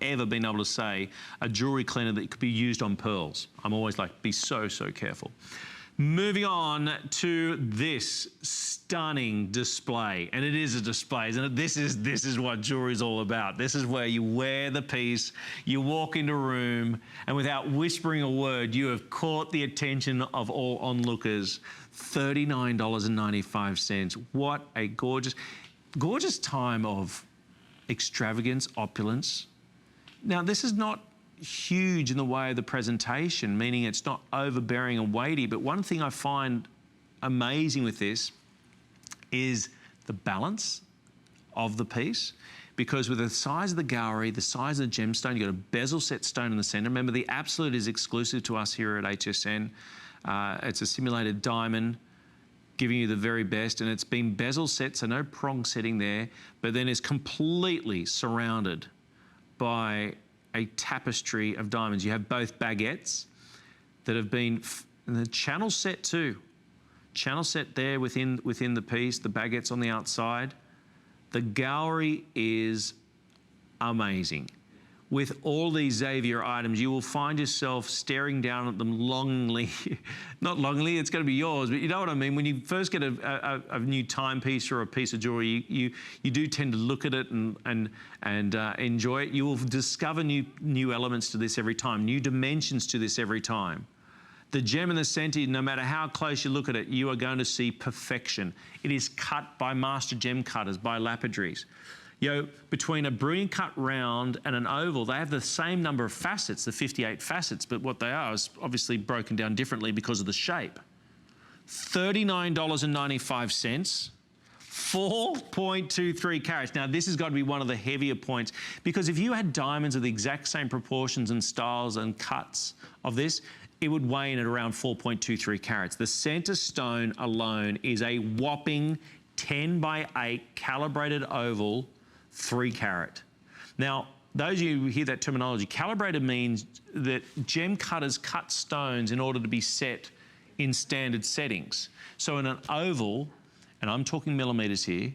ever been able to say a jewelry cleaner that could be used on pearls. I'm always like, be so, so careful. Moving on to this stunning display, and it is a display, isn't it? This is what jewelry is all about. This is where you wear the piece, you walk into a room, and without whispering a word, you have caught the attention of all onlookers. $39.95. What a gorgeous, gorgeous time of extravagance, opulence. Now, this is not huge in the way of the presentation, meaning it's not overbearing and weighty, but one thing I find amazing with this is the balance of the piece, because with the size of the gallery, the size of the gemstone, you've got a bezel set stone in the center. Remember, the Absolute is exclusive to us here at HSN. It's a simulated diamond, giving you the very best, and it's been bezel set, so no prong setting there, but then is completely surrounded by a tapestry of diamonds. You have both baguettes that have been, and the channel set too. Channel set there within the piece, the baguettes on the outside. The gallery is amazing. With all these Xavier items, you will find yourself staring down at them longingly. Not longingly, it's going to be yours, but you know what I mean? When you first get a new timepiece or a piece of jewelry, you do tend to look at it and enjoy it. You will discover new elements to this every time, new dimensions to this every time. The gem in the center, no matter how close you look at it, you are going to see perfection. It is cut by master gem cutters, by lapidaries. You know, between a brilliant cut round and an oval, they have the same number of facets, the 58 facets, but what they are is obviously broken down differently because of the shape. $39.95, 4.23 carats. Now, this has got to be one of the heavier points, because if you had diamonds of the exact same proportions and styles and cuts of this, it would weigh in at around 4.23 carats. The center stone alone is a whopping 10 by 8 calibrated oval, 3 carat. Now, those of you who hear that terminology, calibrated means that gem cutters cut stones in order to be set in standard settings. So in an oval, and I'm talking millimeters here,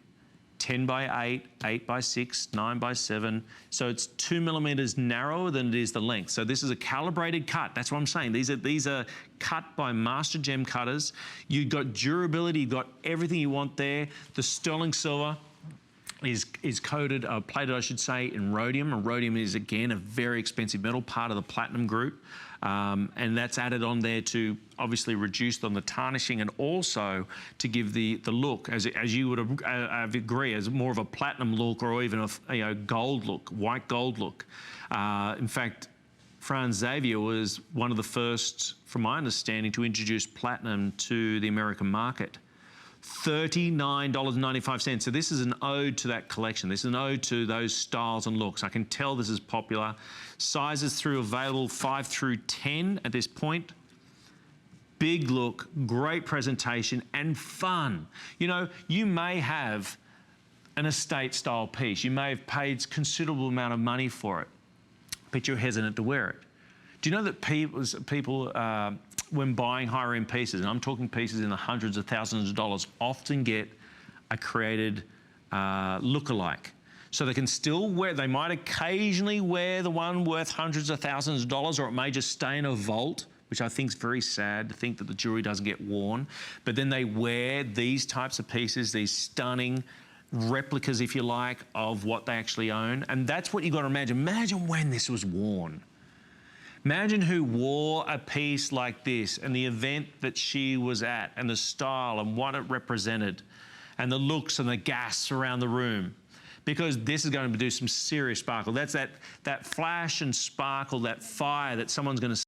10 by 8, 8 by 6, 9 by 7. So it's 2 millimeters narrower than it is the length. So this is a calibrated cut. That's what I'm saying. These are cut by master gem cutters. You've got durability, you've got everything you want there. The sterling silver is coated, plated, I should say, in rhodium. And rhodium is, again, a very expensive metal, part of the platinum group. And that's added on there to obviously reduce on the tarnishing, and also to give the look, as you would agree, as more of a platinum look, or even a gold look, white gold look. In fact, Franz Xavier was one of the first, from my understanding, to introduce platinum to the American market. $39.95. So this is an ode to that collection. This is an ode to those styles and looks. I can tell this is popular. Sizes through available 5 through 10 at this point. Big look, great presentation, and fun. You know, you may have an estate style piece. You may have paid considerable amount of money for it, but you're hesitant to wear it. Do you know that people when buying higher-end pieces, and I'm talking pieces in the hundreds of thousands of dollars, often get a created look-alike. So they can still wear, they might occasionally wear the one worth hundreds of thousands of dollars, or it may just stay in a vault, which I think is very sad to think that the jewelry doesn't get worn. But then they wear these types of pieces, these stunning replicas, if you like, of what they actually own. And that's what you've got to imagine. Imagine when this was worn. Imagine who wore a piece like this, and the event that she was at, and the style and what it represented, and the looks and the gas around the room. Because this is going to do some serious sparkle. That's that flash and sparkle, that fire that someone's going to